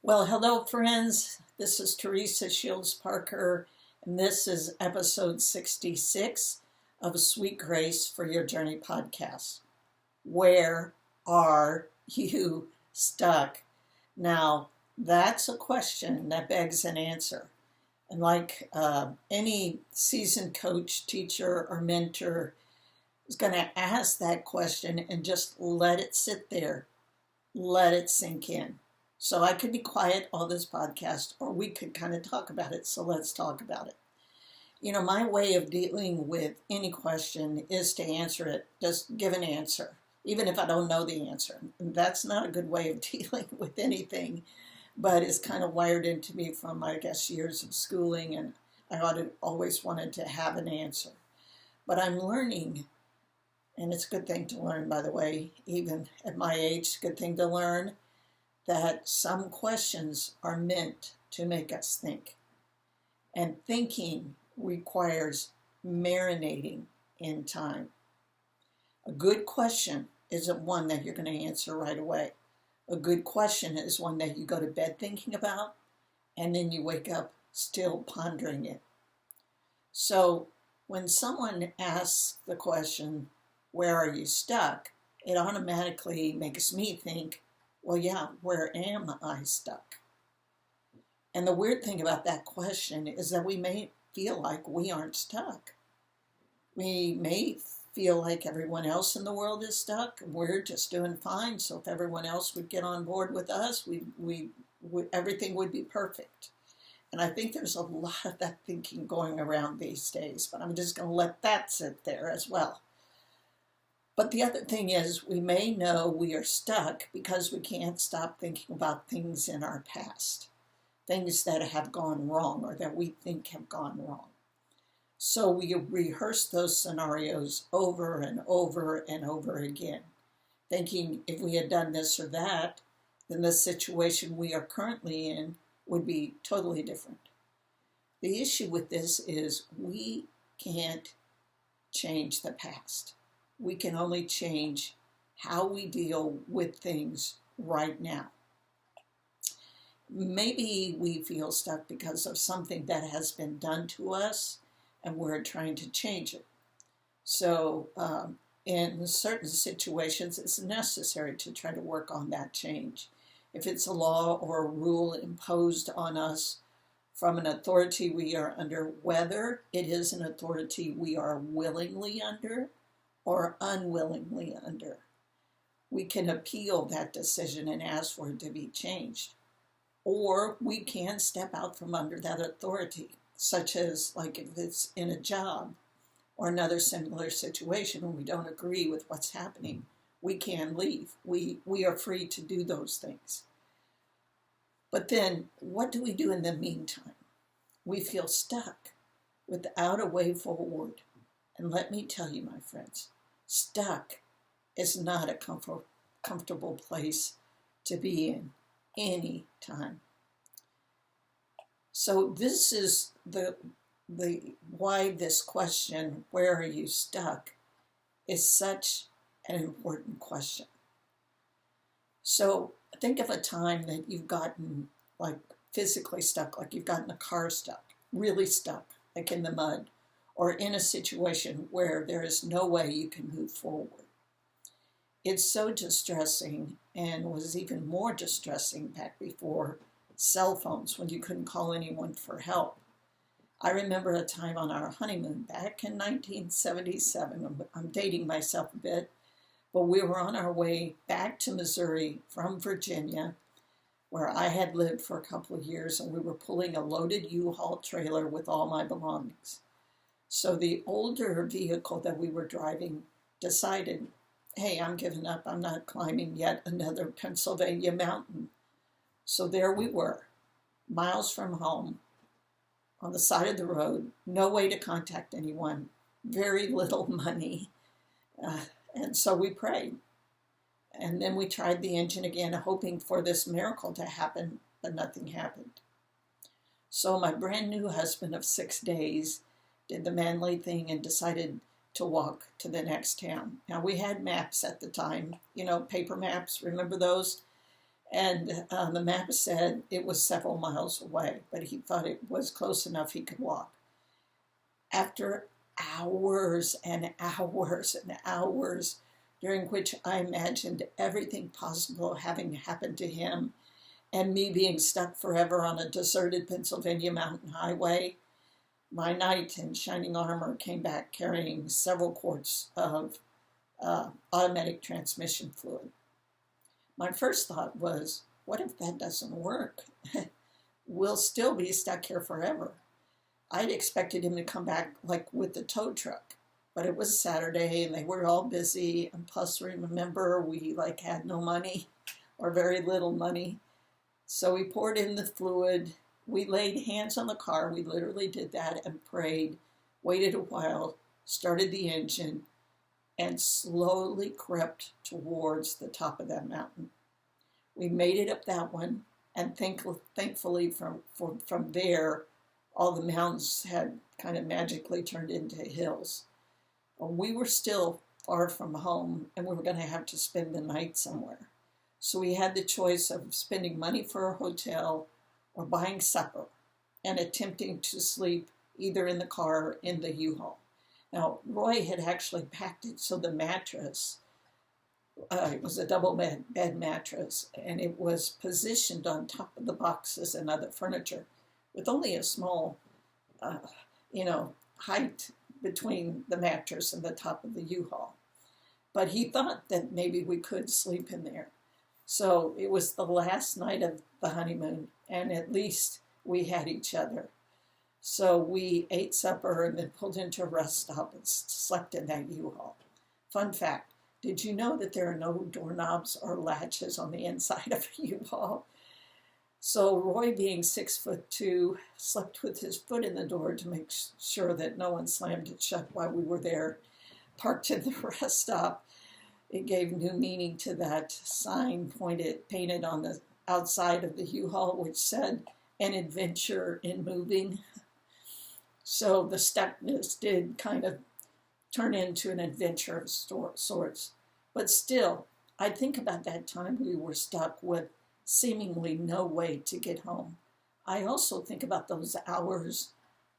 Well, hello, friends. This is Teresa Shields Parker, and this is episode 66 of Sweet Grace for Your Journey podcast. Where are you stuck? Now, that's a question that begs an answer. And like any seasoned coach, teacher, or mentor is going to ask that question and just let it sit there, let it sink in. So I could be quiet all this podcast, or we could kind of talk about it. So let's talk about it. My way of dealing with any question is to answer it. Just give an answer, even if I don't know the answer. And that's not a good way of dealing with anything, but it's kind of wired into me from, I guess, years of schooling, and I always wanted to have an answer. But I'm learning, and it's a good thing to learn, by the way, even at my age, it's a good thing to learn, that some questions are meant to make us think. And thinking requires marinating in time. A good question isn't one that you're going to answer right away. A good question is one that you go to bed thinking about, and then you wake up still pondering it. So when someone asks the question, where are you stuck? It automatically makes me think, well, yeah, where am I stuck? And the weird thing about that question is that we may feel like we aren't stuck. We may feel like everyone else in the world is stuck. We're just doing fine. So if everyone else would get on board with us, everything would be perfect. And I think there's a lot of that thinking going around these days, but I'm just going to let that sit there as well. But the other thing is, we may know we are stuck because we can't stop thinking about things in our past, things that have gone wrong or that we think have gone wrong. So we rehearse those scenarios over and over and over again, thinking if we had done this or that, then the situation we are currently in would be totally different. The issue with this is we can't change the past. We can only change how we deal with things right now. Maybe we feel stuck because of something that has been done to us and we're trying to change it. So in certain situations, it's necessary to try to work on that change. If it's a law or a rule imposed on us from an authority we are under, whether it is an authority we are willingly under or unwillingly under, we can appeal that decision and ask for it to be changed. Or we can step out from under that authority, such as like if it's in a job or another similar situation and we don't agree with what's happening, we can leave. We are free to do those things. But then what do we do in the meantime? We feel stuck without a way forward. And let me tell you, my friends, stuck is not a comfortable place to be in any time. So this is the why this question, where are you stuck, is such an important question. So think of a time that you've gotten like physically stuck, like you've gotten a car stuck, really stuck, like in the mud, or in a situation where there is no way you can move forward. It's so distressing, and was even more distressing back before cell phones, when you couldn't call anyone for help. I remember a time on our honeymoon back in 1977. I'm dating myself a bit, but we were on our way back to Missouri from Virginia, where I had lived for a couple of years, and we were pulling a loaded U-Haul trailer with all my belongings. So the older vehicle that we were driving decided, hey, I'm giving up. I'm not climbing yet another Pennsylvania mountain. So there we were, miles from home, on the side of the road, no way to contact anyone, very little money. And so we prayed. And then we tried the engine again, hoping for this miracle to happen, but nothing happened. So my brand new husband of 6 days did the manly thing and decided to walk to the next town. Now, we had maps at the time, paper maps, remember those? And the map said it was several miles away, but he thought it was close enough he could walk. After hours and hours and hours, during which I imagined everything possible having happened to him, and me being stuck forever on a deserted Pennsylvania mountain highway, my knight in shining armor came back carrying several quarts of automatic transmission fluid. My first thought was, what if that doesn't work? We'll still be stuck here forever. I'd expected him to come back like with the tow truck, but it was Saturday and they were all busy. And plus, remember, we had no money or very little money. So we poured in the fluid. We laid hands on the car. We literally did that and prayed, waited a while, started the engine, and slowly crept towards the top of that mountain. We made it up that one, and thankfully from there, all the mountains had kind of magically turned into hills. We were still far from home, and we were going to have to spend the night somewhere. So we had the choice of spending money for a hotel or buying supper and attempting to sleep either in the car or in the U-Haul. Now, Roy had actually packed it so the mattress, it was a double bed mattress, and it was positioned on top of the boxes and other furniture with only a small, height between the mattress and the top of the U-Haul. But he thought that maybe we could sleep in there. So it was the last night of the honeymoon, and at least we had each other. So we ate supper and then pulled into a rest stop and slept in that U-Haul. Fun fact, did you know that there are no doorknobs or latches on the inside of a U-Haul? So Roy, being 6'2", slept with his foot in the door to make sure that no one slammed it shut while we were there, parked in the rest stop. It gave new meaning to that sign painted on the outside of the U-Haul, which said, "An adventure in moving." So the stuckness did kind of turn into an adventure of sorts. But still, I think about that time we were stuck with seemingly no way to get home. I also think about those hours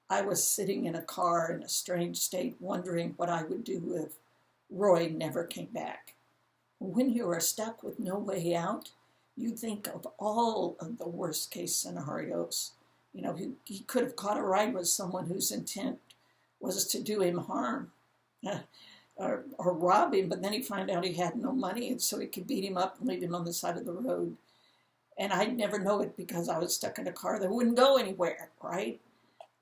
I was sitting in a car in a strange state, wondering what I would do if Roy never came back. When you are stuck with no way out, you think of all of the worst case scenarios. He could have caught a ride with someone whose intent was to do him harm or rob him, but then he found out he had no money, and so he could beat him up and leave him on the side of the road. And I'd never know it because I was stuck in a car that wouldn't go anywhere, right?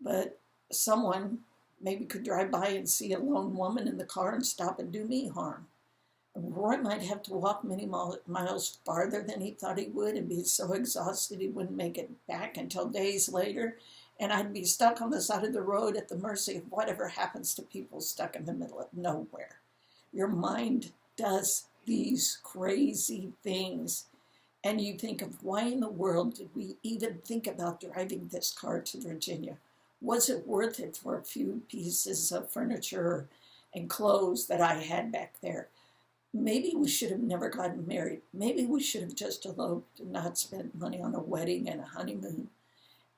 But someone maybe could drive by and see a lone woman in the car and stop and do me harm. Roy might have to walk many miles farther than he thought he would and be so exhausted he wouldn't make it back until days later. And I'd be stuck on the side of the road at the mercy of whatever happens to people stuck in the middle of nowhere. Your mind does these crazy things. And you think of, why in the world did we even think about driving this car to Virginia? Was it worth it for a few pieces of furniture and clothes that I had back there? Maybe we should have never gotten married. Maybe we should have just eloped and not spent money on a wedding and a honeymoon.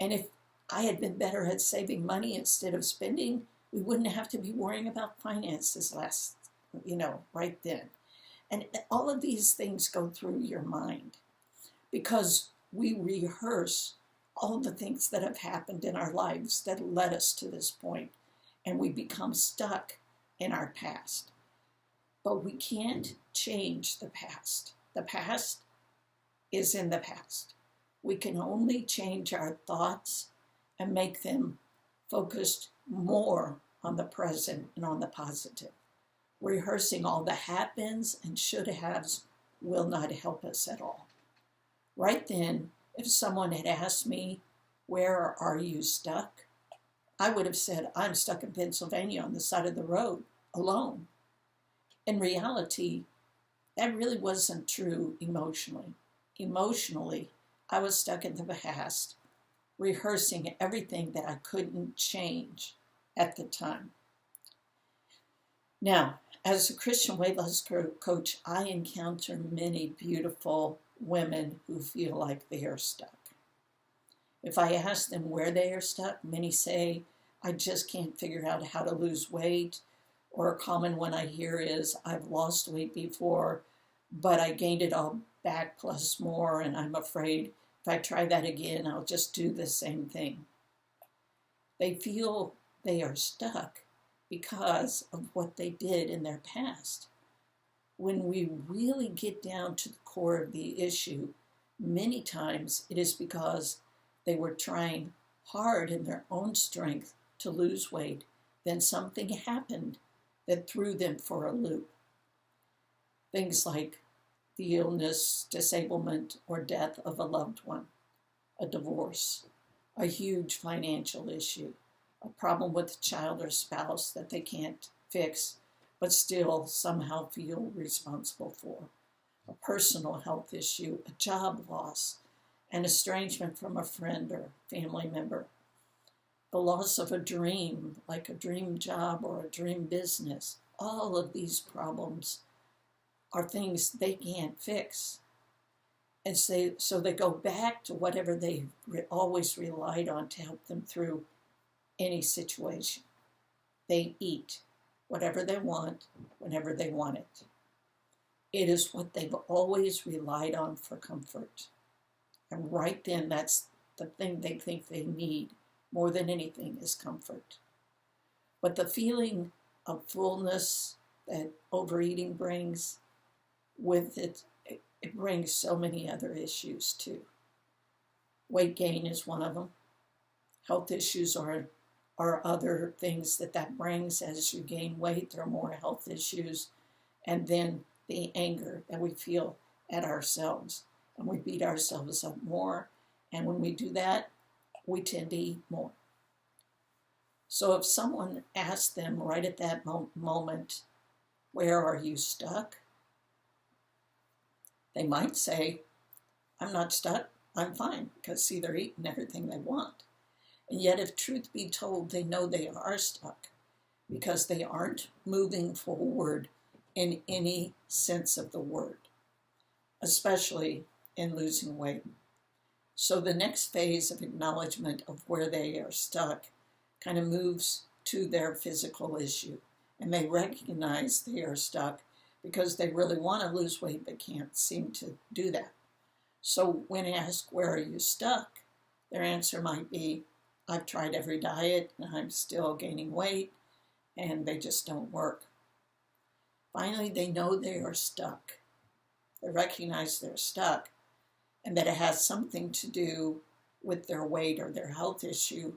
And if I had been better at saving money instead of spending, we wouldn't have to be worrying about finances right then. And all of these things go through your mind because we rehearse all the things that have happened in our lives that led us to this point, and we become stuck in our past. But we can't change the past. The past is in the past. We can only change our thoughts and make them focused more on the present and on the positive. Rehearsing all the have-beens and should-haves will not help us at all. Right then, if someone had asked me, "Where are you stuck?" I would have said, "I'm stuck in Pennsylvania on the side of the road, alone." In reality, that really wasn't true emotionally. Emotionally, I was stuck in the past, rehearsing everything that I couldn't change at the time. Now, as a Christian weight loss coach, I encounter many beautiful women who feel like they are stuck. If I ask them where they are stuck, many say, I just can't figure out how to lose weight. Or a common one I hear is, I've lost weight before, but I gained it all back plus more, and I'm afraid if I try that again, I'll just do the same thing. They feel they are stuck because of what they did in their past. When we really get down to the core of the issue, many times it is because they were trying hard in their own strength to lose weight, then something happened that threw them for a loop. Things like the illness, disablement, or death of a loved one, a divorce, a huge financial issue, a problem with a child or spouse that they can't fix, but still somehow feel responsible for, a personal health issue, a job loss, an estrangement from a friend or family member, the loss of a dream, like a dream job or a dream business. All of these problems are things they can't fix. And so they go back to whatever they always relied on to help them through any situation. They eat whatever they want, whenever they want it. It is what they've always relied on for comfort. And right then, that's the thing they think they need more than anything is comfort. But the feeling of fullness that overeating brings with it, it brings so many other issues too. Weight gain is one of them. Health issues are other things that brings as you gain weight. There are more health issues. And then the anger that we feel at ourselves. And we beat ourselves up more. And when we do that, we tend to eat more. So if someone asked them right at that moment, where are you stuck? They might say, I'm not stuck, I'm fine, because see, they're eating everything they want. And yet, if truth be told, they know they are stuck because they aren't moving forward in any sense of the word, especially in losing weight. So the next phase of acknowledgement of where they are stuck kind of moves to their physical issue. And they recognize they are stuck because they really want to lose weight but can't seem to do that. So when asked, where are you stuck? Their answer might be, I've tried every diet and I'm still gaining weight and they just don't work. Finally, they know they are stuck. They recognize they're stuck and that it has something to do with their weight or their health issue,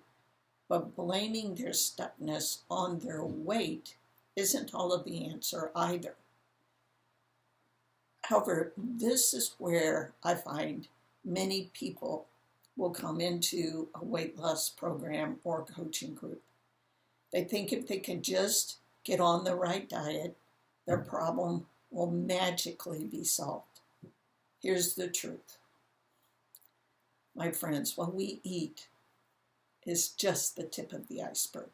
but blaming their stuckness on their weight isn't all of the answer either. However, this is where I find many people will come into a weight loss program or coaching group. They think if they can just get on the right diet, their problem will magically be solved. Here's the truth. My friends, what we eat is just the tip of the iceberg.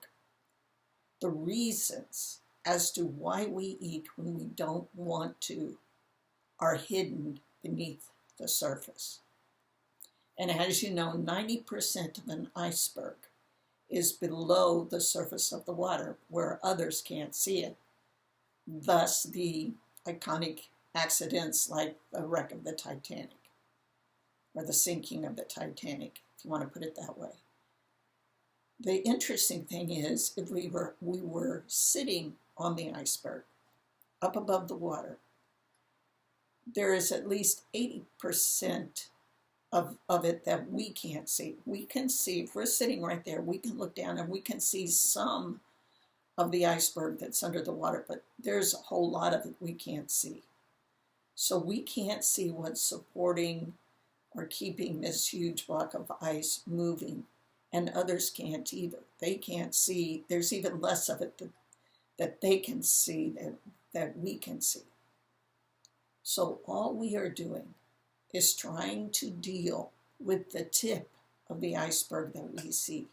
The reasons as to why we eat when we don't want to are hidden beneath the surface. And as you know, 90% of an iceberg is below the surface of the water where others can't see it. Thus, the iconic accidents like the wreck of the Titanic or the sinking of the Titanic, if you want to put it that way. The interesting thing is, if we were sitting on the iceberg, up above the water, there is at least 80% of it that we can't see. We can see, if we're sitting right there, we can look down and we can see some of the iceberg that's under the water, but there's a whole lot of it we can't see. So we can't see what's supporting or keeping this huge block of ice moving, and others can't either. They can't see, there's even less of it that they can see that we can see. So all we are doing is trying to deal with the tip of the iceberg that we see.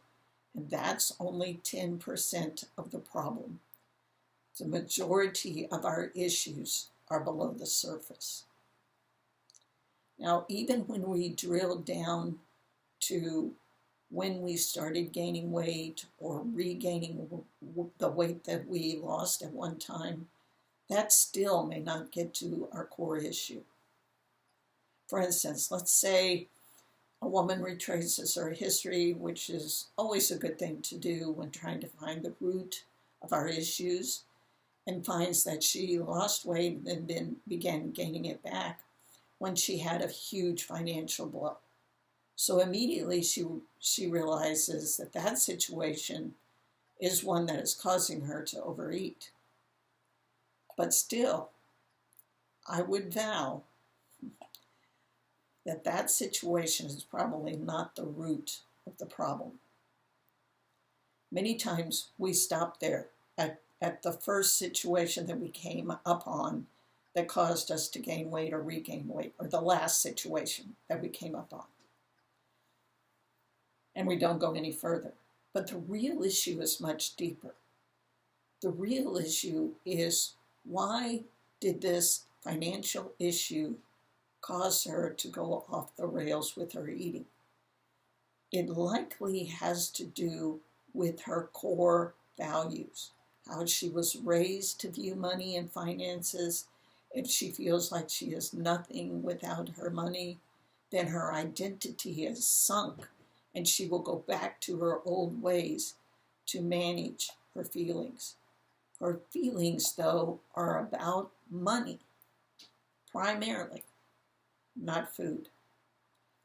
And that's only 10% of the problem. The majority of our issues are below the surface. Now, even when we drill down to when we started gaining weight or regaining the weight that we lost at one time, that still may not get to our core issue. For instance, let's say a woman retraces her history, which is always a good thing to do when trying to find the root of our issues, and finds that she lost weight and then began gaining it back when she had a huge financial blow. So immediately she realizes that that situation is one that is causing her to overeat. But still, I would vow that that situation is probably not the root of the problem. Many times we stop there at the first situation that we came upon that caused us to gain weight or regain weight, or the last situation that we came up on. And we don't go any further. But the real issue is much deeper. The real issue is, why did this financial issue cause her to go off the rails with her eating? It likely has to do with her core values, how she was raised to view money and finances. If she feels like she is nothing without her money, then her identity is sunk, and she will go back to her old ways to manage her feelings. Her feelings, though, are about money, primarily, not food.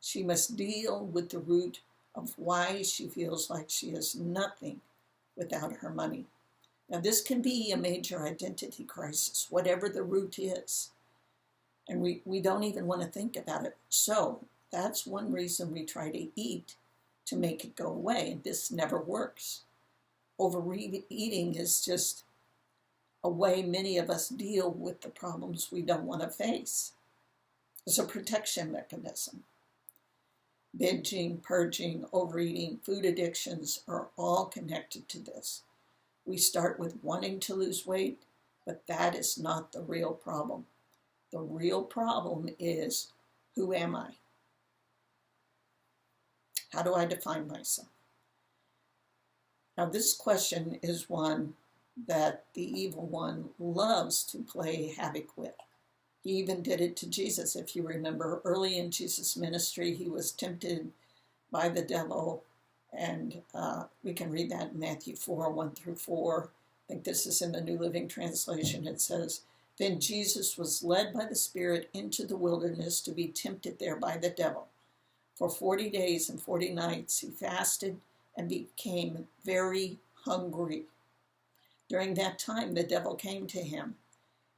She must deal with the root of why she feels like she is nothing without her money. Now, this can be a major identity crisis, whatever the root is. And we don't even want to think about it. So that's one reason we try to eat, to make it go away. And this never works. Overeating is just a way many of us deal with the problems we don't want to face. It's a protection mechanism. Binging, purging, overeating, food addictions are all connected to this. We start with wanting to lose weight, but that is not the real problem. The real problem is, who am I? How do I define myself? Now, this question is one that the evil one loves to play havoc with. He even did it to Jesus. If you remember, early in Jesus' ministry, he was tempted by the devil. And we can read that in Matthew 4, 1 through 4. I think this is in the New Living Translation. It says, "Then Jesus was led by the Spirit into the wilderness to be tempted there by the devil. For 40 days and 40 nights he fasted and became very hungry. During that time the devil came to him.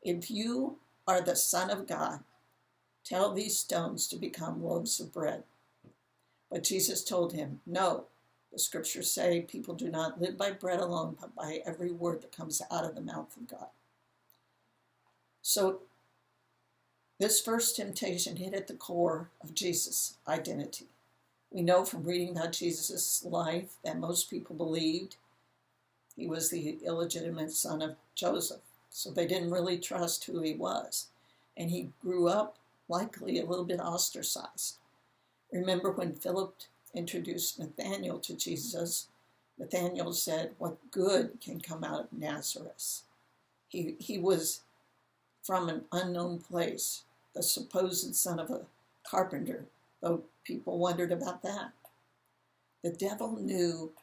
'If you are the Son of God, tell these stones to become loaves of bread.' But Jesus told him, 'No, the scriptures say people do not live by bread alone, but by every word that comes out of the mouth of God.'" So this first temptation hit at the core of Jesus' identity. We know from reading about Jesus' life that most people believed he was the illegitimate son of Joseph. So they didn't really trust who he was. And he grew up likely a little bit ostracized. Remember when Philip introduced Nathanael to Jesus, Nathanael said, "What good can come out of Nazareth?" He was from an unknown place, the supposed son of a carpenter, though people wondered about that. The devil knew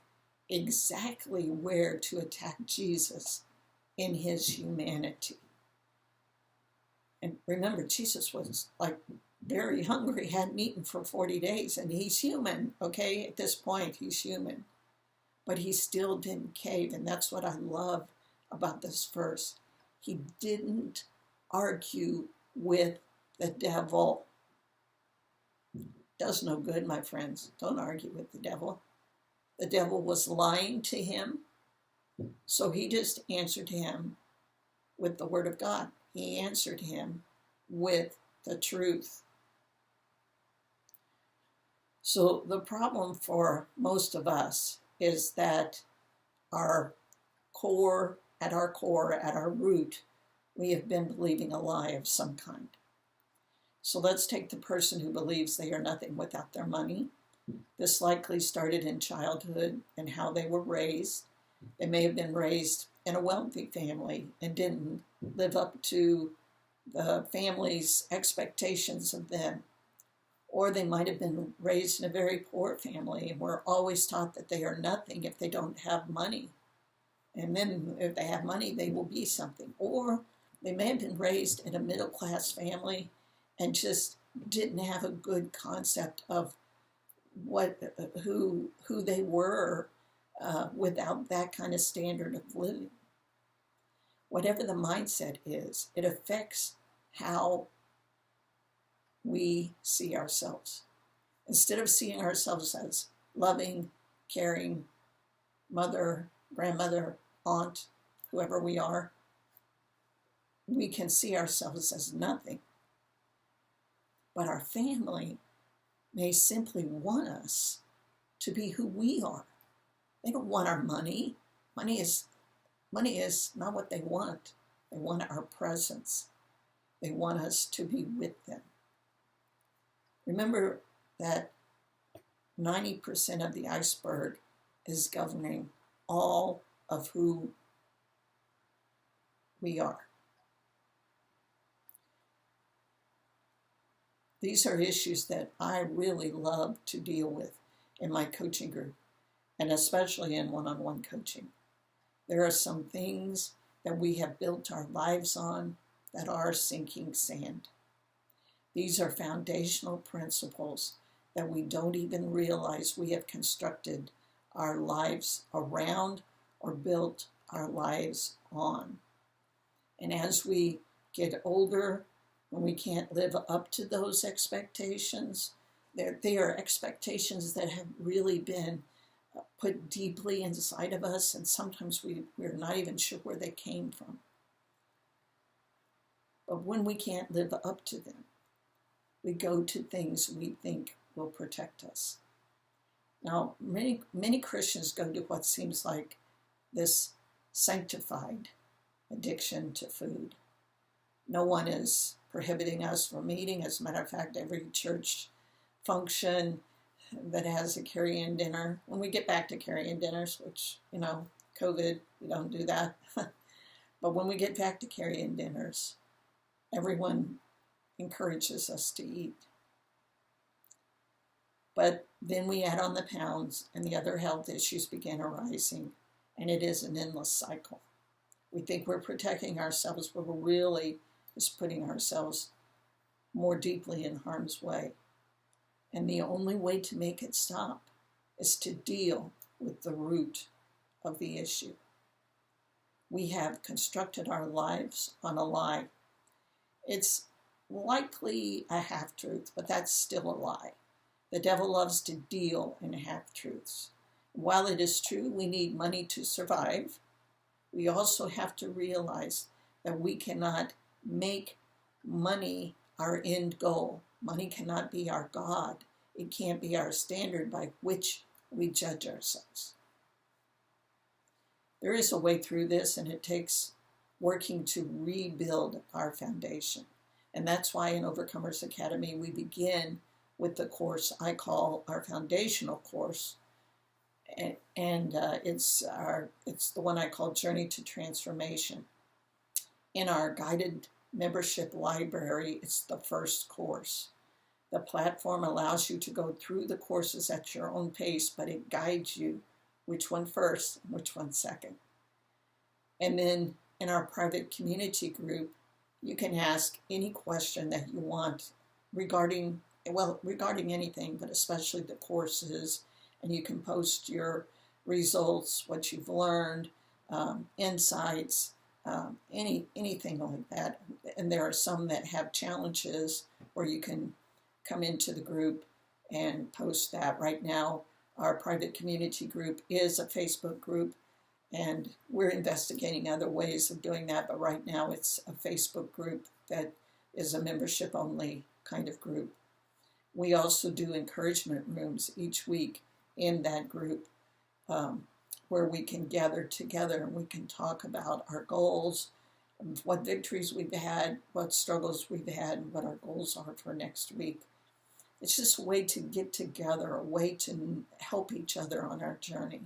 exactly where to attack Jesus in his humanity. And remember, Jesus was like very hungry, hadn't eaten for 40 days, and he's human, okay? At this point, he's human. But he still didn't cave, and that's what I love about this verse. He didn't argue with the devil. Does no good, my friends. Don't argue with the devil. The devil was lying to him, so he just answered him with the word of God. He answered him with the truth. So the problem for most of us is that at our core, at our root, we have been believing a lie of some kind. So let's take the person who believes they are nothing without their money. This likely started in childhood and how they were raised. They may have been raised in a wealthy family and didn't live up to the family's expectations of them. Or they might have been raised in a very poor family and were always taught that they are nothing if they don't have money. And then if they have money, they will be something. Or they may have been raised in a middle-class family and just didn't have a good concept of who they were without that kind of standard of living. Whatever the mindset is, it affects how we see ourselves. Instead of seeing ourselves as loving, caring mother, grandmother, aunt, whoever we are, we can see ourselves as nothing. But our family may simply want us to be who we are. They don't want our money. Money is not what they want. They want our presence. They want us to be with them. Remember that 90% of the iceberg is governing all of who we are. These are issues that I really love to deal with in my coaching group, and especially in one-on-one coaching. There are some things that we have built our lives on that are sinking sand. These are foundational principles that we don't even realize we have constructed our lives around or built our lives on. And as we get older, when we can't live up to those expectations, they are expectations that have really been put deeply inside of us, and sometimes we're not even sure where they came from. But when we can't live up to them, we go to things we think will protect us. Now, many Christians go to what seems like this sanctified addiction to food. No one is prohibiting us from eating. As a matter of fact, every church function that has a carry-in dinner, when we get back to carry-in dinners, which, COVID, we don't do that. But when we get back to carry-in dinners, everyone encourages us to eat. But then we add on the pounds and the other health issues begin arising, and it is an endless cycle. We think we're protecting ourselves, but we're really just putting ourselves more deeply in harm's way. And the only way to make it stop is to deal with the root of the issue. We have constructed our lives on a lie. It's likely a half-truth, but that's still a lie. The devil loves to deal in half-truths. While it is true we need money to survive, we also have to realize that we cannot make money our end goal. Money cannot be our God. It can't be our standard by which we judge ourselves. There is a way through this, and it takes working to rebuild our foundation. And that's why in Overcomers Academy, we begin with the course I call our foundational course. And it's the one I call Journey to Transformation. In our guided membership library, it's the first course. The platform allows you to go through the courses at your own pace, but it guides you which one first and which one second. And then in our private community group, you can ask any question that you want regarding anything, but especially the courses, and you can post your results, what you've learned, insights, anything like that. And there are some that have challenges where you can come into the group and post that. Right now, our private community group is a Facebook group, and we're investigating other ways of doing that, but right now it's a Facebook group that is a membership-only kind of group. We also do encouragement rooms each week in that group where we can gather together and we can talk about our goals what victories we've had, what struggles we've had, and what our goals are for next week. It's just a way to get together, a way to help each other on our journey.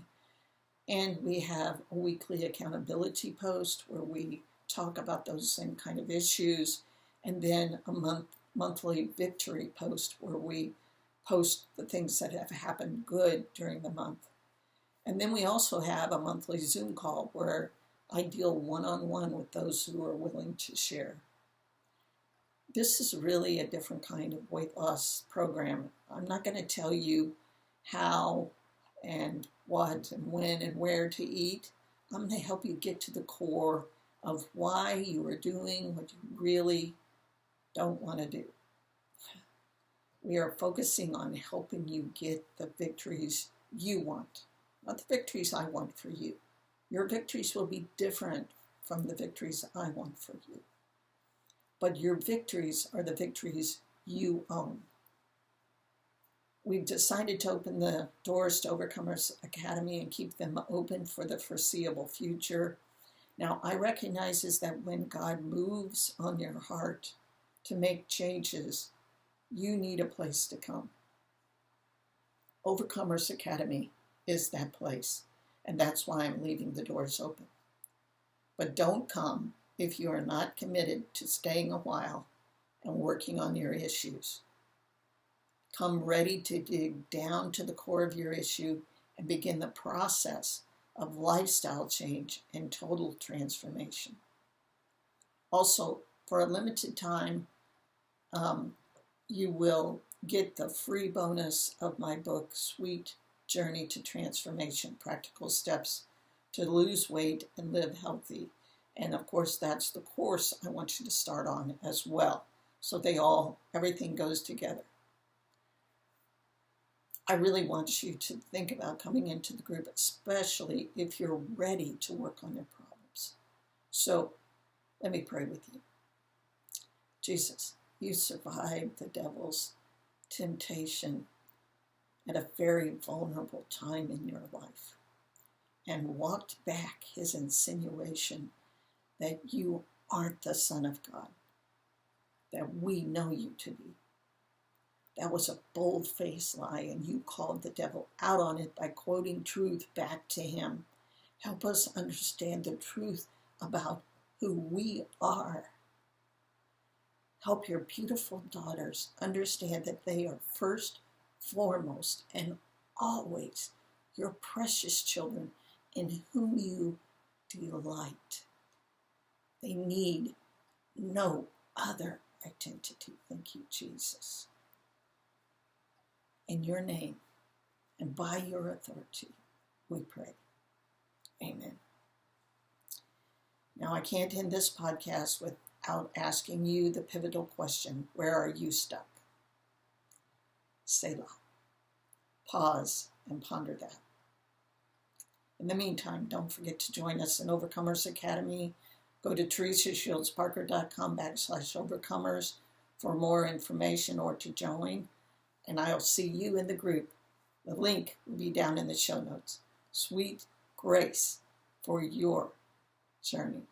And we have a weekly accountability post where we talk about those same kind of issues, and then a monthly victory post where we post the things that have happened good during the month. And then we also have a monthly Zoom call where I deal one-on-one with those who are willing to share. This is really a different kind of weight loss program. I'm not going to tell you how and what and when and where to eat. I'm going to help you get to the core of why you are doing what you really don't want to do. We are focusing on helping you get the victories you want, not the victories I want for you. Your victories will be different from the victories I want for you. But your victories are the victories you own. We've decided to open the doors to Overcomers Academy and keep them open for the foreseeable future. Now, I recognize is that when God moves on your heart to make changes, you need a place to come. Overcomers Academy is that place, and that's why I'm leaving the doors open. But don't come if you are not committed to staying a while and working on your issues. Come ready to dig down to the core of your issue and begin the process of lifestyle change and total transformation. Also, for a limited time, you will get the free bonus of my book, Sweet Journey to Transformation, Practical Steps to Lose Weight and Live Healthy. And of course, that's the course I want you to start on as well. So everything goes together. I really want you to think about coming into the group, especially if you're ready to work on your problems. So let me pray with you. Jesus, you survived the devil's temptation at a very vulnerable time in your life and walked back his insinuation that you aren't the Son of God, that we know you to be. That was a bold-faced lie, and you called the devil out on it by quoting truth back to him. Help us understand the truth about who we are. Help your beautiful daughters understand that they are first, foremost, and always your precious children in whom you delight. They need no other identity. Thank you, Jesus. In your name and by your authority, we pray. Amen. Now, I can't end this podcast without asking you the pivotal question, where are you stuck? Selah. Pause and ponder that. In the meantime, don't forget to join us in Overcomers Academy. Go to teresashieldsparker.com/overcomers for more information or to join. And I'll see you in the group. The link will be down in the show notes. Sweet grace for your journey.